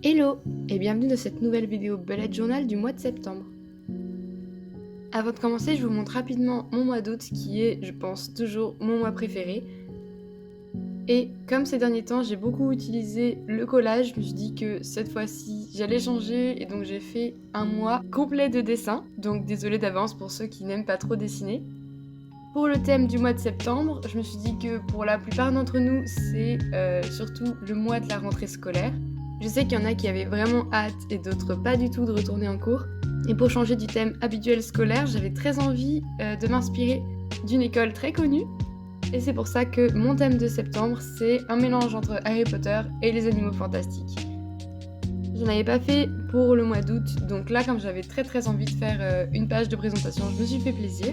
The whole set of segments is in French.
Hello et bienvenue dans cette nouvelle vidéo bullet journal du mois de septembre. Avant de commencer, je vous montre rapidement mon mois d'août qui est, je pense, toujours mon mois préféré. Et comme ces derniers temps, j'ai beaucoup utilisé le collage, je me suis dit que cette fois-ci, j'allais changer et donc j'ai fait un mois complet de dessin. Donc désolée d'avance pour ceux qui n'aiment pas trop dessiner. Pour le thème du mois de septembre, je me suis dit que pour la plupart d'entre nous, c'est surtout le mois de la rentrée scolaire. Je sais qu'il y en a qui avaient vraiment hâte et d'autres pas du tout de retourner en cours. Et pour changer du thème habituel scolaire, j'avais très envie de m'inspirer d'une école très connue. Et c'est pour ça que mon thème de septembre, c'est un mélange entre Harry Potter et les animaux fantastiques. Je n'en avais pas fait pour le mois d'août, donc là, comme j'avais très envie de faire une page de présentation, je me suis fait plaisir.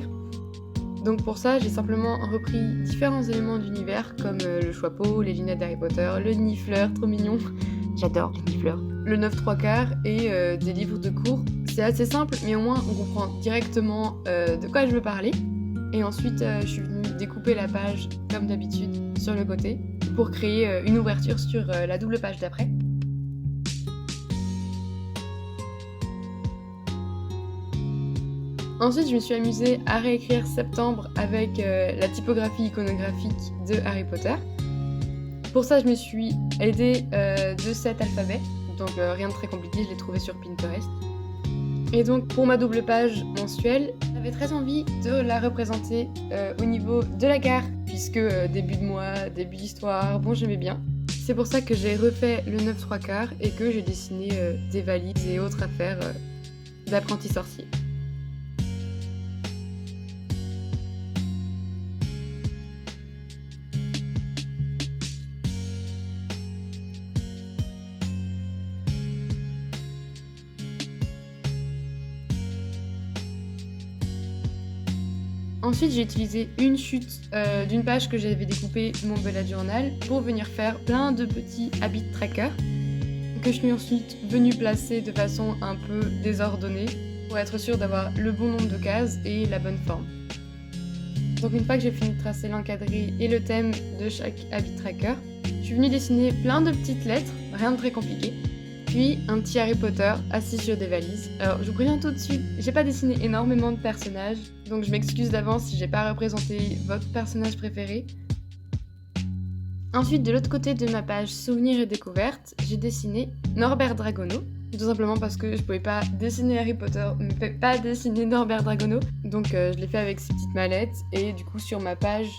Donc pour ça, j'ai simplement repris différents éléments d'univers comme le chapeau, les lunettes d'Harry Potter, le nifleur, trop mignon. J'adore le nifleur. Le 9 3/4 et des livres de cours. C'est assez simple, mais au moins on comprend directement de quoi je veux parler. Et ensuite, je suis venue découper la page comme d'habitude sur le côté pour créer une ouverture sur la double page d'après. Ensuite, je me suis amusée à réécrire septembre avec la typographie iconographique de Harry Potter. Pour ça, je me suis aidée de cet alphabet, donc rien de très compliqué, je l'ai trouvé sur Pinterest. Et donc, pour ma double page mensuelle, j'avais très envie de la représenter au niveau de la gare, puisque début de mois, début d'histoire, bon, j'aimais bien. C'est pour ça que j'ai refait le 9 3/4 et que j'ai dessiné des valises et autres affaires d'apprentis sorciers. Ensuite, j'ai utilisé une chute d'une page que j'avais découpée mon bullet journal pour venir faire plein de petits habit trackers que je suis ensuite venue placer de façon un peu désordonnée pour être sûre d'avoir le bon nombre de cases et la bonne forme. Donc une fois que j'ai fini de tracer l'encadré et le thème de chaque habit tracker, je suis venue dessiner plein de petites lettres, rien de très compliqué. Puis un petit Harry Potter assis sur des valises. Alors je vous préviens tout de suite, j'ai pas dessiné énormément de personnages, donc je m'excuse d'avance si j'ai pas représenté votre personnage préféré. Ensuite, de l'autre côté de ma page Souvenirs et découvertes, j'ai dessiné Norbert Dragono, tout simplement parce que je pouvais pas dessiner Harry Potter, mais pas dessiner Norbert Dragono, donc je l'ai fait avec ces petites mallettes, et du coup sur ma page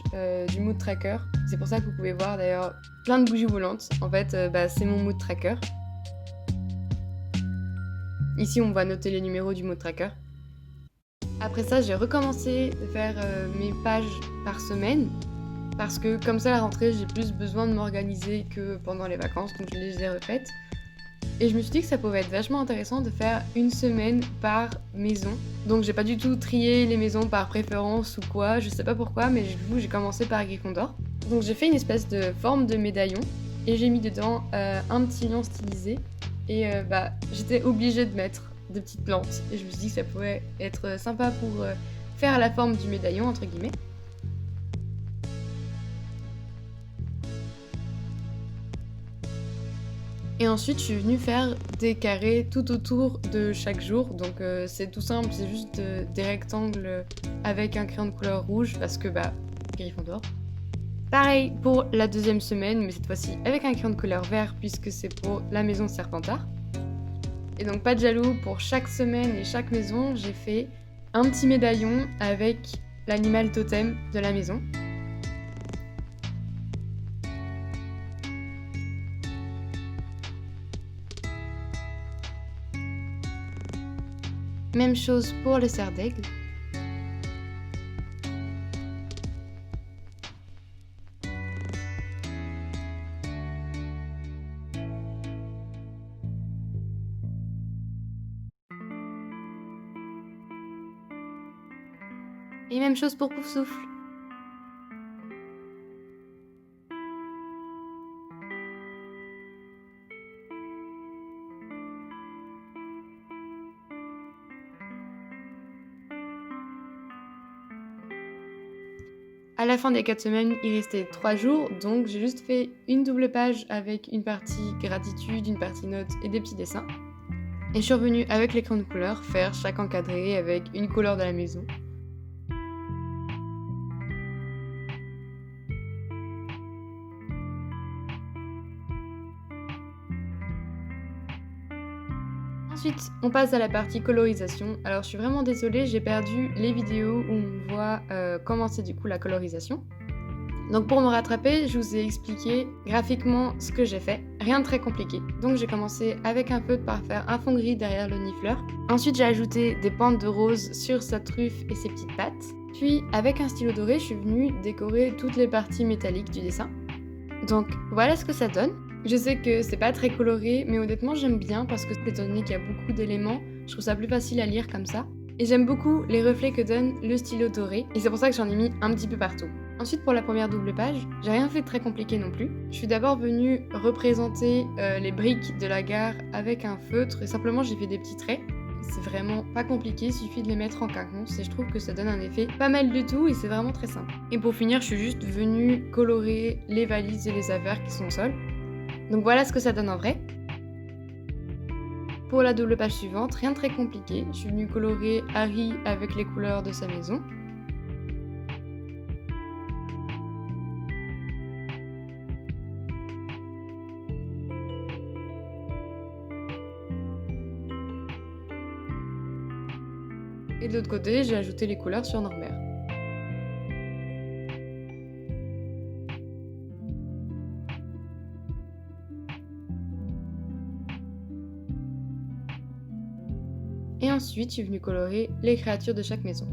du mood tracker, c'est pour ça que vous pouvez voir d'ailleurs plein de bougies volantes, en fait c'est mon mood tracker. Ici, on va noter les numéros du mot tracker. Après ça, j'ai recommencé de faire mes pages par semaine parce que comme ça, à la rentrée, j'ai plus besoin de m'organiser que pendant les vacances, donc je les ai refaites. Et je me suis dit que ça pouvait être vachement intéressant de faire une semaine par maison. Donc j'ai pas du tout trié les maisons par préférence ou quoi, je sais pas pourquoi, mais du coup j'ai commencé par Gryffondor. Donc j'ai fait une espèce de forme de médaillon et j'ai mis dedans un petit lion stylisé. Et j'étais obligée de mettre de petites plantes. Et je me suis dit que ça pouvait être sympa pour faire la forme du médaillon, entre guillemets. Et ensuite, je suis venue faire des carrés tout autour de chaque jour. Donc c'est tout simple, c'est juste des rectangles avec un crayon de couleur rouge parce que Gryffondor. Pareil pour la deuxième semaine, mais cette fois-ci avec un crayon de couleur vert puisque c'est pour la maison Serpentard. Et donc pas de jaloux, pour chaque semaine et chaque maison, j'ai fait un petit médaillon avec l'animal totem de la maison. Même chose pour le cerf d'aigle. Et même chose pour Poufsouffle. À la fin des 4 semaines, il restait 3 jours, donc j'ai juste fait une double page avec une partie gratitude, une partie notes et des petits dessins. Et je suis revenue avec les crayons de couleur faire chaque encadré avec une couleur de la maison. Ensuite, on passe à la partie colorisation. Alors je suis vraiment désolée, j'ai perdu les vidéos où on voit commencer du coup la colorisation. Donc pour me rattraper, je vous ai expliqué graphiquement ce que j'ai fait. Rien de très compliqué. Donc j'ai commencé avec un feutre par faire un fond gris derrière le nifleur. Ensuite j'ai ajouté des pentes de rose sur sa truffe et ses petites pattes. Puis avec un stylo doré, je suis venue décorer toutes les parties métalliques du dessin. Donc voilà ce que ça donne. Je sais que c'est pas très coloré, mais honnêtement j'aime bien parce que étant donné qu'il y a beaucoup d'éléments, je trouve ça plus facile à lire comme ça. Et j'aime beaucoup les reflets que donne le stylo doré, et c'est pour ça que j'en ai mis un petit peu partout. Ensuite pour la première double page, j'ai rien fait de très compliqué non plus. Je suis d'abord venue représenter les briques de la gare avec un feutre, et simplement j'ai fait des petits traits. C'est vraiment pas compliqué, il suffit de les mettre en quinconce et je trouve que ça donne un effet pas mal du tout et c'est vraiment très simple. Et pour finir, je suis juste venue colorer les valises et les affaires qui sont au sol. Donc voilà ce que ça donne en vrai. Pour la double page suivante, rien de très compliqué. Je suis venue colorer Harry avec les couleurs de sa maison. Et de l'autre côté, j'ai ajouté les couleurs sur Norbert. Et ensuite, je suis venue colorer les créatures de chaque maison.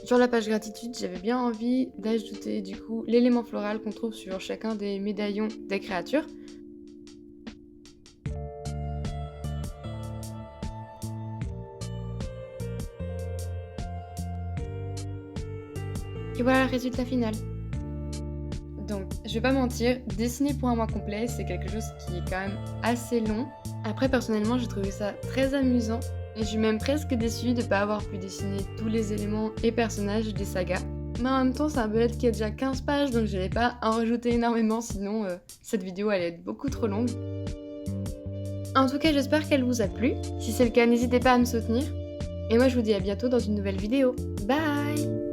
Sur la page gratitude, j'avais bien envie d'ajouter du coup l'élément floral qu'on trouve sur chacun des médaillons des créatures. Et voilà le résultat final. Donc, je vais pas mentir, dessiner pour un mois complet, c'est quelque chose qui est quand même assez long. Après, personnellement, j'ai trouvé ça très amusant. Et je suis même presque déçue de ne pas avoir pu dessiner tous les éléments et personnages des sagas. Mais en même temps, c'est un bullet qui a déjà 15 pages, donc je n'allais pas en rajouter énormément, sinon cette vidéo allait être beaucoup trop longue. En tout cas, j'espère qu'elle vous a plu. Si c'est le cas, n'hésitez pas à me soutenir. Et moi, je vous dis à bientôt dans une nouvelle vidéo. Bye!